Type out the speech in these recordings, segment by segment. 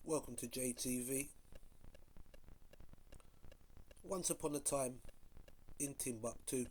Welcome to JTV. Once upon a time in Timbuktu.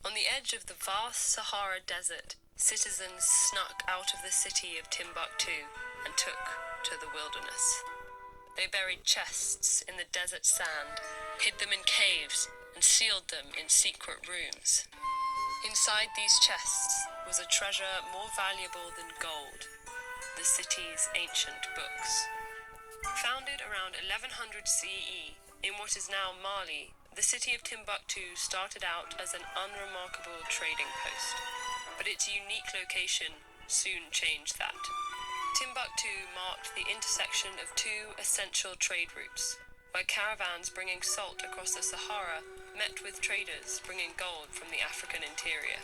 On the edge of the vast Sahara Desert, citizens snuck out of the city of Timbuktu and took to the wilderness. They buried chests in the desert sand, hid them in caves, and sealed them in secret rooms. Inside these chests was a treasure more valuable than gold: the city's ancient books. Founded around 1100 CE in what is now Mali, the city of Timbuktu started out as an unremarkable trading post, but its unique location soon changed that. Timbuktu marked the intersection of two essential trade routes, where caravans bringing salt across the Sahara met with traders bringing gold from the African interior.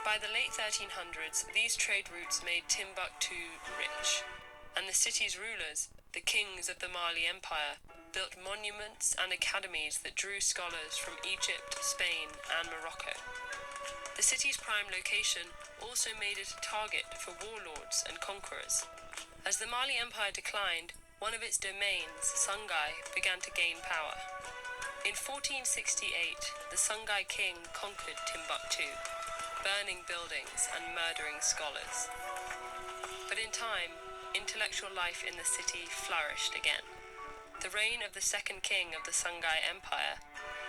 By the late 1300s, these trade routes made Timbuktu rich, and the city's rulers, the kings of the Mali Empire, built monuments and academies that drew scholars from Egypt, Spain, and Morocco. The city's prime location also made it a target for warlords and conquerors. As the Mali Empire declined, one of its domains, Songhai, began to gain power. In 1468, the Songhai king conquered Timbuktu, burning buildings and murdering scholars. But in time, intellectual life in the city flourished again. The reign of the second king of the Songhai Empire,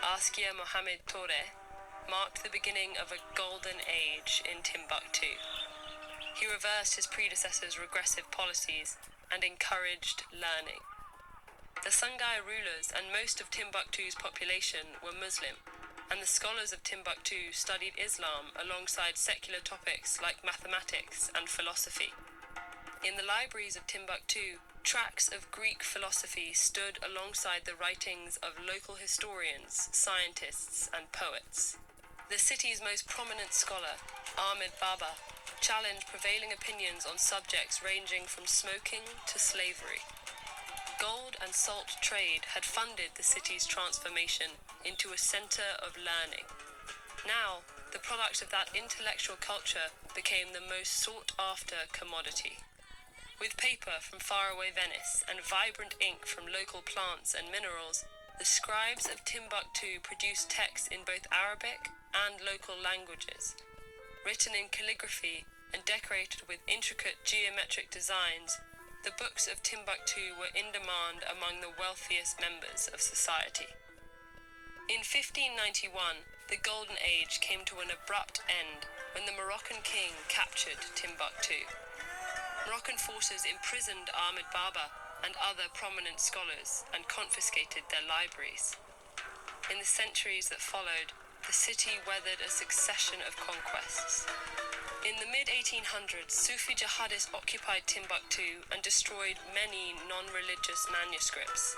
Askia Mohammed Touré, marked the beginning of a golden age in Timbuktu. He reversed his predecessors' regressive policies and encouraged learning. The Songhai rulers and most of Timbuktu's population were Muslim, and the scholars of Timbuktu studied Islam alongside secular topics like mathematics and philosophy. In the libraries of Timbuktu, tracts of Greek philosophy stood alongside the writings of local historians, scientists, and poets. The city's most prominent scholar, Ahmed Baba, challenged prevailing opinions on subjects ranging from smoking to slavery. Gold and salt trade had funded the city's transformation into a center of learning. Now, the product of that intellectual culture became the most sought-after commodity. With paper from faraway Venice and vibrant ink from local plants and minerals, the scribes of Timbuktu produced texts in both Arabic and local languages. Written in calligraphy and decorated with intricate geometric designs, the books of Timbuktu were in demand among the wealthiest members of society. In 1591, the Golden Age came to an abrupt end when the Moroccan king captured Timbuktu. Moroccan forces imprisoned Ahmed Baba and other prominent scholars and confiscated their libraries. In the centuries that followed, the city weathered a succession of conquests. In the mid-1800s, Sufi jihadists occupied Timbuktu and destroyed many non-religious manuscripts.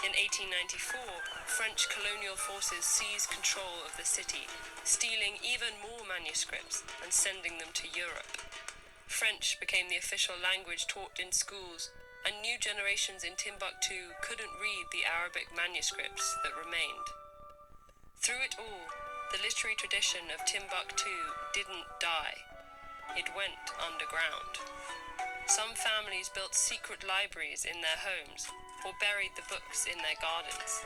In 1894, French colonial forces seized control of the city, stealing even more manuscripts and sending them to Europe. French became the official language taught in schools, and new generations in Timbuktu couldn't read the Arabic manuscripts that remained. Through it all, the literary tradition of Timbuktu didn't die. It went underground. Some families built secret libraries in their homes or buried the books in their gardens.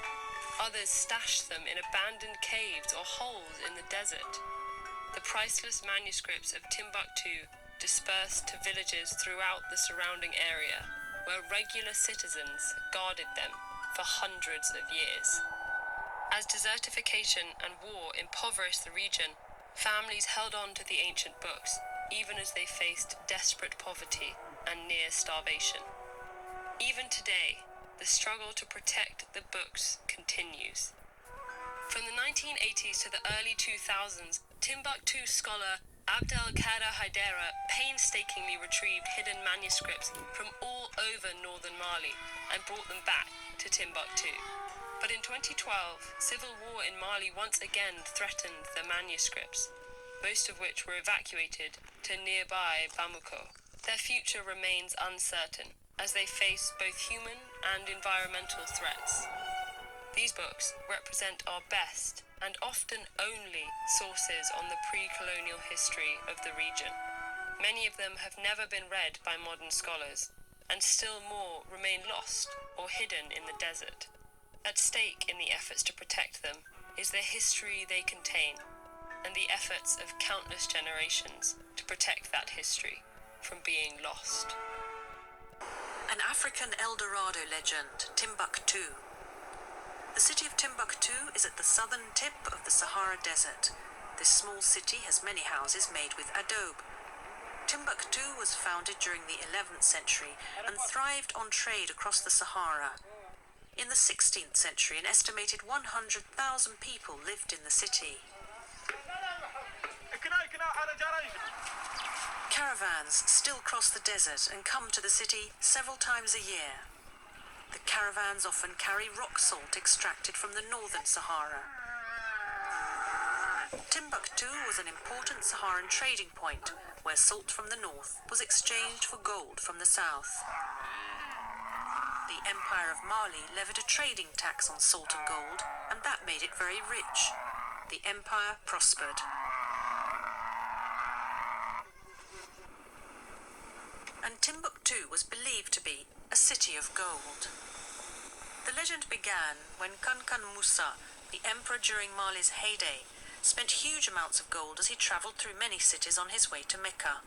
Others stashed them in abandoned caves or holes in the desert. The priceless manuscripts of Timbuktu dispersed to villages throughout the surrounding area, where regular citizens guarded them for hundreds of years. As desertification and war impoverished the region, families held on to the ancient books, even as they faced desperate poverty and near starvation. Even today, the struggle to protect the books continues. From the 1980s to the early 2000s, Timbuktu scholar Abdelkader Haidara painstakingly retrieved hidden manuscripts from all over northern Mali and brought them back to Timbuktu. But in 2012, civil war in Mali once again threatened the manuscripts, most of which were evacuated to nearby Bamako. Their future remains uncertain, as they face both human and environmental threats. These books represent our best and often only sources on the pre-colonial history of the region. Many of them have never been read by modern scholars, and still more remain lost or hidden in the desert. At stake in the efforts to protect them is the history they contain, and the efforts of countless generations to protect that history from being lost. An African El Dorado legend, Timbuktu. The city of Timbuktu is at the southern tip of the Sahara Desert. This small city has many houses made with adobe. Timbuktu was founded during the 11th century and thrived on trade across the Sahara. In the 16th century, an estimated 100,000 people lived in the city. Caravans still cross the desert and come to the city several times a year. The caravans often carry rock salt extracted from the northern Sahara. Timbuktu was an important Saharan trading point where salt from the north was exchanged for gold from the south. The Empire of Mali levied a trading tax on salt and gold, and that made it very rich. The empire prospered. And Timbuktu was believed to be a city of gold. The legend began when Kankan Musa, the emperor during Mali's heyday, spent huge amounts of gold as he travelled through many cities on his way to Mecca.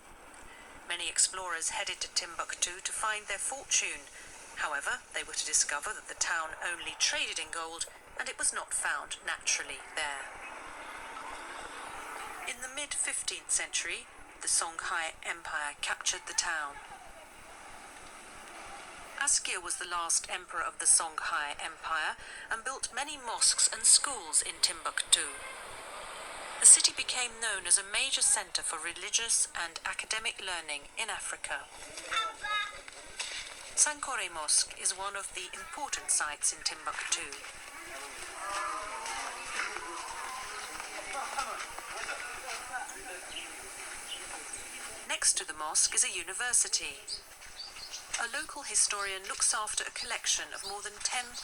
Many explorers headed to Timbuktu to find their fortune. However, they were to discover that the town only traded in gold, and it was not found naturally there. In the mid-15th century, the Songhai Empire captured the town. Askia was the last emperor of the Songhai Empire and built many mosques and schools in Timbuktu. The city became known as a major centre for religious and academic learning in Africa. Sankore Mosque is one of the important sites in Timbuktu. Next to the mosque is a university. A local historian looks after a collection of more than 10,000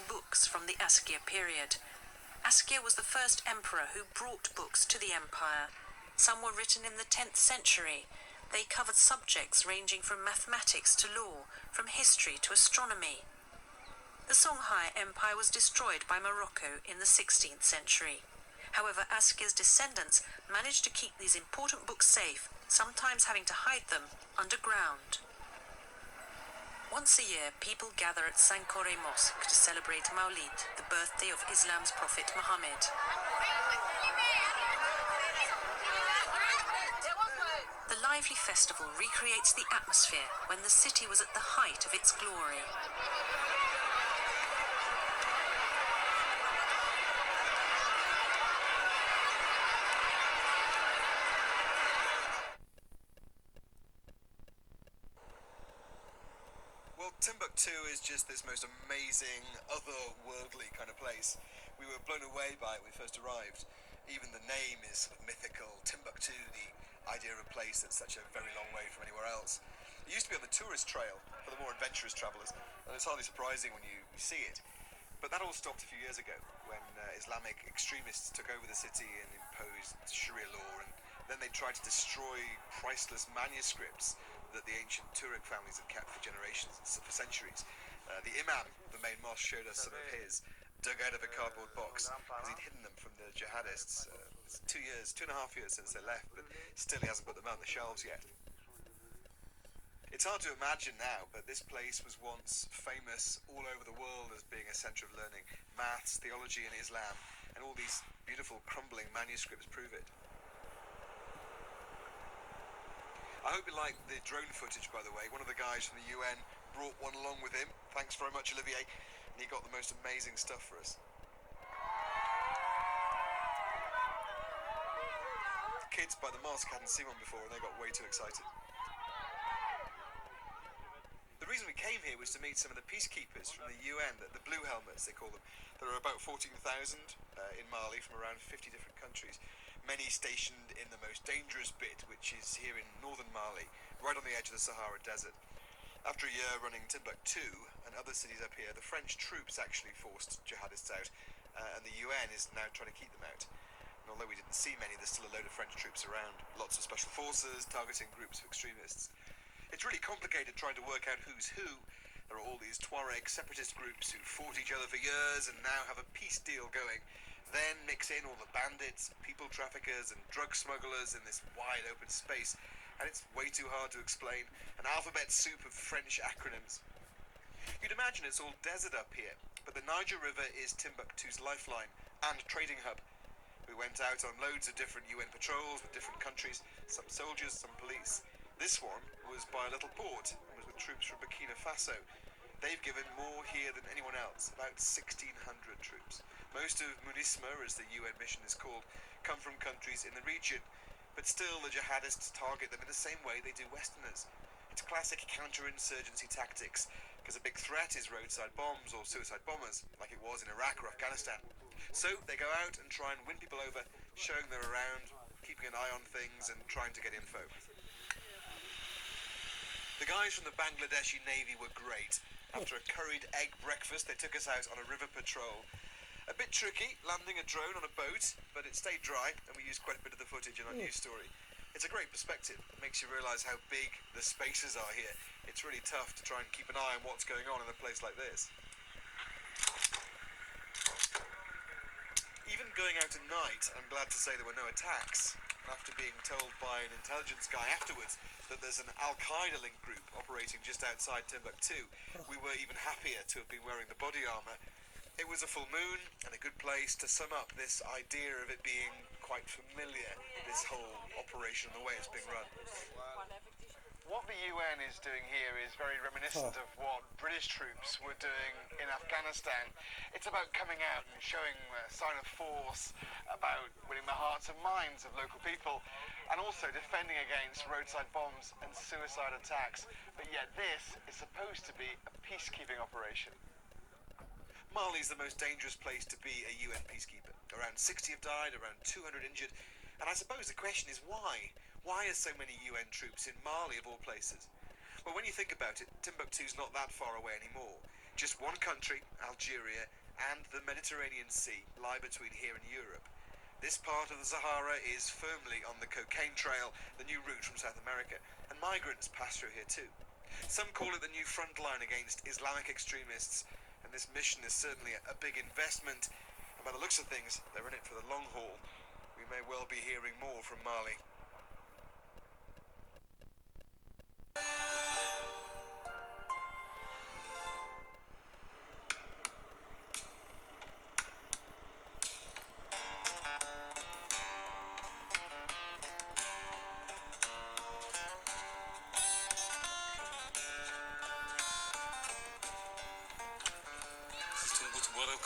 books from the Askia period. Askia was the first emperor who brought books to the empire. Some were written in the 10th century. They covered subjects ranging from mathematics to law, from history to astronomy. The Songhai Empire was destroyed by Morocco in the 16th century. However, Askia's descendants managed to keep these important books safe, sometimes having to hide them underground. Once a year, people gather at Sankore Mosque to celebrate Maulid, the birthday of Islam's prophet Muhammad. The lively festival recreates the atmosphere when the city was at the height of its glory. Timbuktu is just this most amazing, otherworldly kind of place. We were blown away by it when we first arrived. Even the name is sort of mythical. Timbuktu, the idea of a place that's such a very long way from anywhere else. It used to be on the tourist trail for the more adventurous travellers, and it's hardly surprising when you see it. But that all stopped a few years ago when Islamic extremists took over the city and imposed Sharia law, and then they tried to destroy priceless manuscripts that the ancient Turek families had kept for generations, for centuries. The Imam, the main mosque, showed us some of his, dug out of a cardboard box, because he'd hidden them from the jihadists. It's 2.5 years since they left, but still he hasn't put them out on the shelves yet. It's hard to imagine now, but this place was once famous all over the world as being a centre of learning. Maths, theology and Islam, and all these beautiful crumbling manuscripts prove it. I hope you liked the drone footage, by the way. One of the guys from the UN brought one along with him. Thanks very much, Olivier. And he got the most amazing stuff for us. Kids kids by the mosque hadn't seen one before and they got way too excited. The reason we came here was to meet some of the peacekeepers from the UN, the Blue Helmets they call them. There are about 14,000 in Mali from around 50 different countries, many stationed in the most dangerous bit, which is here in northern Mali, right on the edge of the Sahara Desert. After a year running Timbuktu and other cities up here, the French troops actually forced jihadists out, and the UN is now trying to keep them out. And although we didn't see many, there's still a load of French troops around, lots of special forces targeting groups of extremists. It's really complicated trying to work out who's who. There are all these Tuareg separatist groups who fought each other for years and now have a peace deal going. Then mix in all the bandits, people traffickers and drug smugglers in this wide open space, and it's way too hard to explain. An alphabet soup of French acronyms. You'd imagine it's all desert up here, but the Niger River is Timbuktu's lifeline and trading hub. We went out on loads of different UN patrols with different countries, some soldiers, some police. This one was by a little port and was with troops from Burkina Faso. They've given more here than anyone else, about 1,600 troops. Most of MUNISMA, as the UN mission is called, come from countries in the region, but still the jihadists target them in the same way they do Westerners. It's classic counterinsurgency tactics, because a big threat is roadside bombs or suicide bombers, like it was in Iraq or Afghanistan. So they go out and try and win people over, showing they're around, keeping an eye on things and trying to get info. The guys from the Bangladeshi Navy were great. After a curried egg breakfast, they took us out on a river patrol. A bit tricky, landing a drone on a boat, but it stayed dry, and we used quite a bit of the footage in our news story. It's a great perspective. It makes you realise how big the spaces are here. It's really tough to try and keep an eye on what's going on in a place like this. Even going out at night, I'm glad to say there were no attacks. After being told by an intelligence guy afterwards that there's an Al-Qaeda-linked group operating just outside Timbuktu, we were even happier to have been wearing the body armour. It was a full moon and a good place to sum up this idea of it being quite familiar, this whole operation and the way it's being run. What the UN is doing here is very reminiscent of what British troops were doing in Afghanistan. It's about coming out and showing a sign of force, about winning the hearts and minds of local people, and also defending against roadside bombs and suicide attacks. But yet this is supposed to be a peacekeeping operation. Mali is the most dangerous place to be a UN peacekeeper. Around 60 have died, around 200 injured, and I suppose the question is why? Why are so many UN troops in Mali, of all places? Well, when you think about it, Timbuktu's not that far away anymore. Just one country, Algeria, and the Mediterranean Sea lie between here and Europe. This part of the Sahara is firmly on the cocaine trail, the new route from South America, and migrants pass through here too. Some call it the new front line against Islamic extremists, and this mission is certainly a big investment, and by the looks of things, they're in it for the long haul. We may well be hearing more from Mali.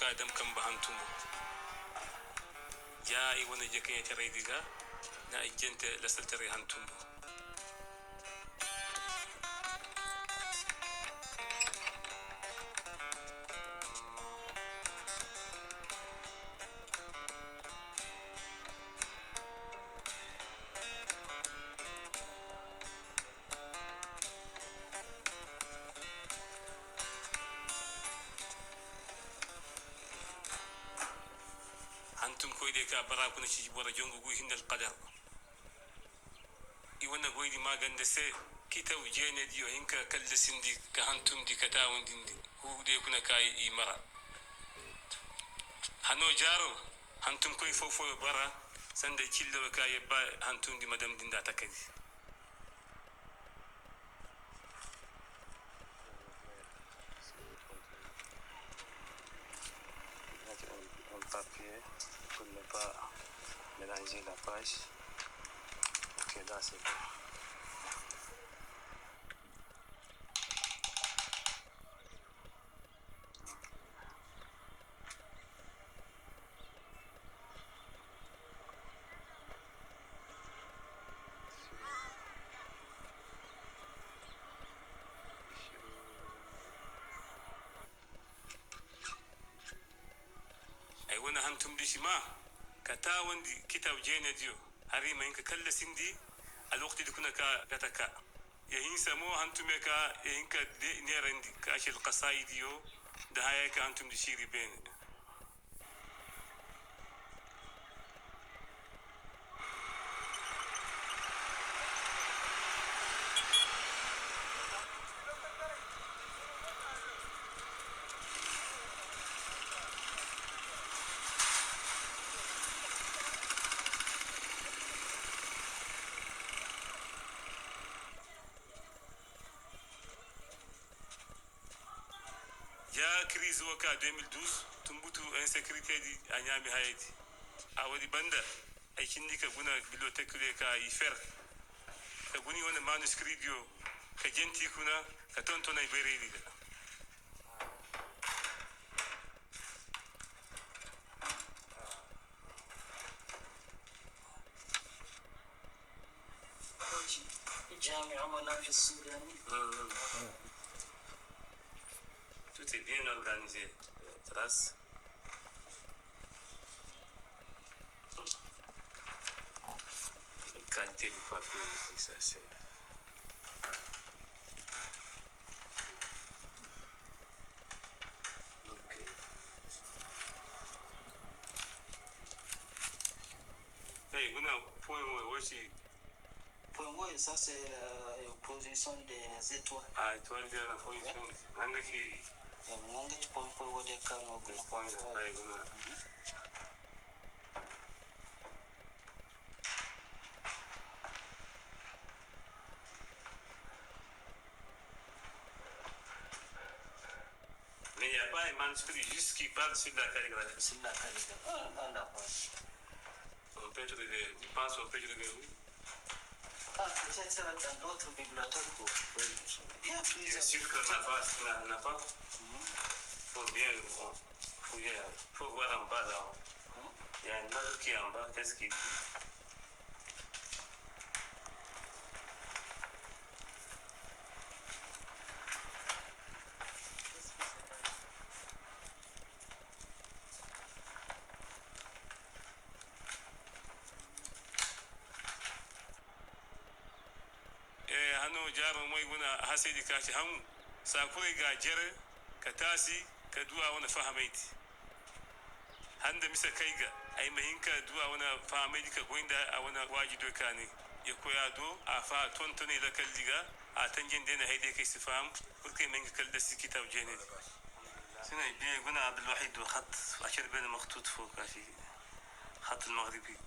kadam kam bahantumo ja I wona jeke terediga na ijente la saltere hantumo antum koyde ka barakuna ci bora jongo gu hindal qadar I wona goydi magande se kitaw jene dio hinka kalle sindi ka hantum di kata wondindi hude kuna kay I mara hano jaro hantum koy fofo bara sande cillo kay ba hantum di madam dinda takadi papier pour ne pas mélanger la page. Ok, là c'est bon. antum di shima kata wandi kitab jene dio hari ma inka kalla sindi al waqti di kuna ka gataka ya hinsa mo antum ka inka nerandi ka ashil qasaid yo da haya ka antum di shiri bene ya crise waka 2012 tumbutu insécurité di anyami hayati awadi banda ay kindi ka guna bibliothèque ka ifer ka guni wona manuscript yo ka jenti kuna ka tontona beredi da جامعة مناف السوداني. Tout est bien organisé. Trace. La qualité du papier, ça c'est. Ok. Hey, on a un point aussi. Pour moi, ça c'est la position des étoiles. Ah, étoile de la position. Nanga point pour des canaux. Mais il n'y a pas un manuscrit juste qui parle sur la calligraphie. Sur la calligraphie. Ah, d'accord. On peut trouver, tu penses on peut trouver où? Ah, peut-être ça va dans d'autres bibliothèques. Il y a plusieurs. C'est sûr qu'on n'a pas. Faut bien fouiller. Faut voir en bas là. Il y a un autre qui est en bas. Qu'est-ce qu'il dit? hannu jaron mai guna hasidi kashi hamu sakure ga jere ka tasi ka duwa wani fahamaiti handa misa kai ga ai mahinka duwa wani fahamaiti ka goinda a wani wajido ka ne ya koya do a fa tontone da kalliga a tanjin dena haide kai su faham kurkai mai kalda su kitab jene suna biye guna abdul wahid wa khat ashir bin makhtut fوق kashi khat al-maghribi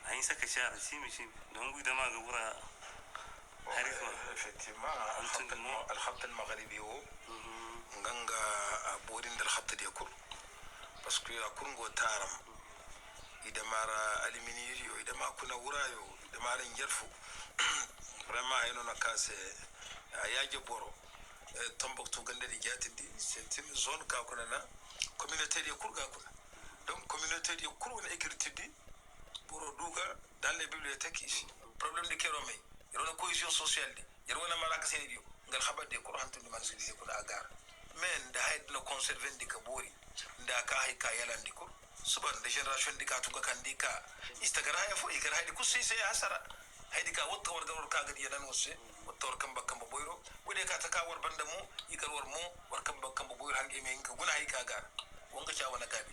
ayin saka sha'ar shi mishi don guda ma ga wura effectivement الخط المغربي هو غانغا بورين الخط ديكور باسكو اكونغو تارم اذا مارا الومنيريو اذا ما كنا ورايو اذا مارا نجرفو vraiment eno nakase ayaje boro Tombouctou gandeli jatindi c'est une zone ka kuna na communauté de kurga kuna donc communauté de kurga écriture boro duga dans les bibliothèques ici problème de keromé yoro cohésion sociale di yoro na malaka sedio ngal khabade ko hantu man sidi ko agar men da hayd no conserver di ka bori nda ka hay ka yalandi ko suban de génération di ka tunga kandika instagram ya fo igar haydi ko sey hasara haydi ka wotta war gawor ka gadi yadan wosse wotta war kamba kamba boyro wode ka taka war banda mo igar war mo war kamba kamba boyro hangi men ka guna hay ka gar wonga cha wana gabi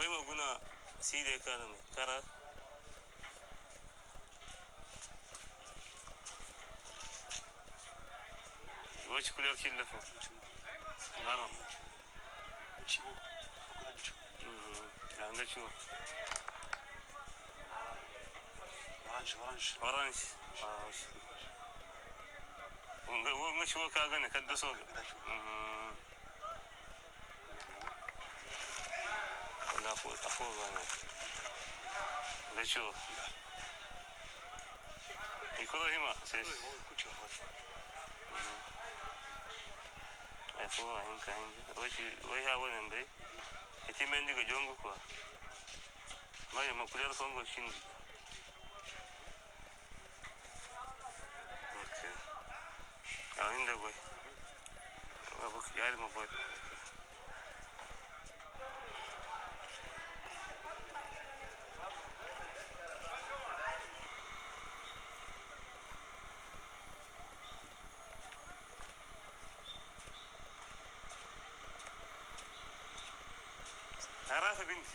bai guna sire kanan kara وش كل يوم كله نعم عندك شو اورانج هو مش هو كاغنا كدسوق لا afogana lecho ikoro hima ses afo hinka hinka wai ha wannan dai iti mendi ga jongo ko mai makular kongo shindi okay inda boy abuk yari mo boy عرفة بنتي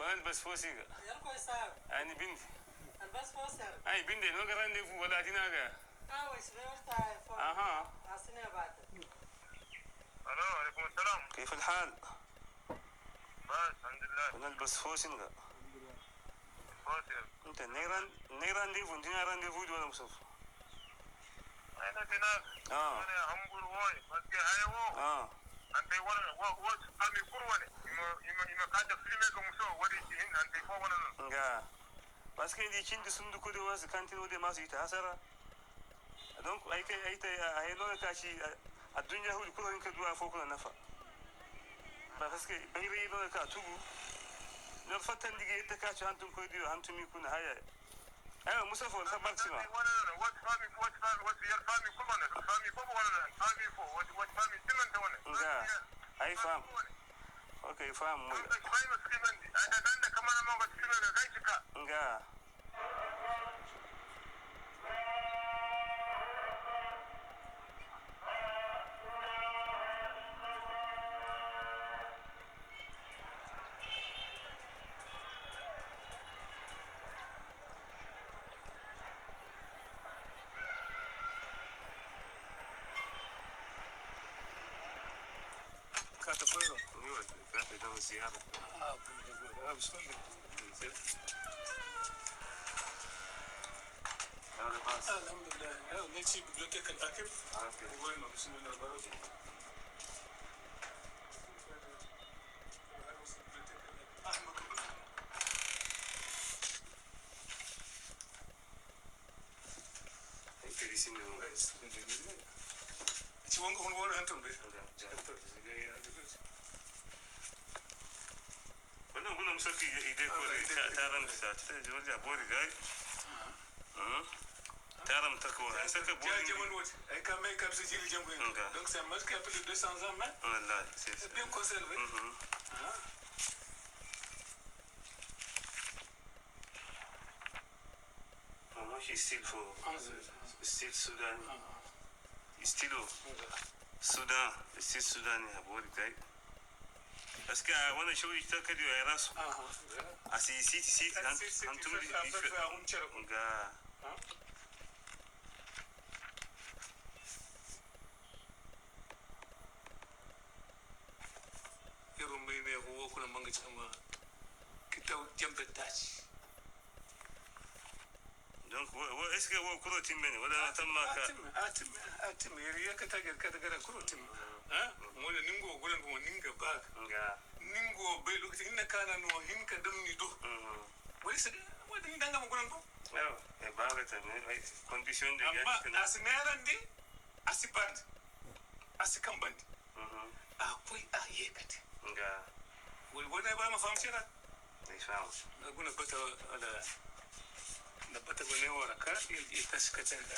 بنت بس فوسيقة أنا بنتي أي بنتي نو قراني فو ولا تناقة أها الو عليكم السلام كيف الحال؟ بس الحمد لله أنا بس فوسيقة فوسيق أنت نيران دي فو نيران راندي فو ولا مصف أنا تناك أنا همبر ووي بس هايو أنت وات أمي كرواني إما كاد فيلمك ومسوا ودي هنا أنت فوقنا nga parce que di cindi sundu ko de was kantino de masu ita hasara donc ay ay no ka ci adunya hu ko in ka duwa fo ko nafa parce que bayri no ka tugu no fatan dige ita ka ci hantun ko dio hantumi kun haya ayo musafo sa maxima what family your family come on family ko wala family ko what family timan ta wala nga ay fam okay fam mu family timan ada danda kamar ma ba timan da kai ka nga Kata fuero. Kata da ziyara بسم الله. الحمد لله. نمشي ببلوتيك الأكل. وين بسم الله الرحمن الرحيم. Bueno, no sé qué idea por taram sa Georgia bori gai. Taram takwa. Est-ce que bon et quand même comme c'est le jambo. Donc c'est masque à plus de 200 ans mais. Voilà, c'est bien conservé. Moi, je style for style Sudan. Style Sudan, style Sudan ya bori gai. Parce que wannan shawari ta kadi ya rasu. A si hantum ga yaro mai ne ko kuna manga chama kita jambe tachi. Donc est-ce que vous courez timbene wala tamaka atim yari ka tagar ka daga kuro tim mo da ningo gulan mo ninga ba nga ningo bai lokacin ina kana no hinka dam ni do wai sai wanda ni danga mo gulan ko e ba ta ne condition de amma asneran di asiband asikamband akwai ayekati nga wani ba ma fahimci na ne samu na guna bata ala da bata bane waraka ya taskata da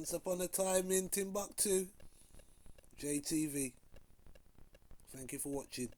Once upon a time in Timbuktu. JTV. Thank you for watching.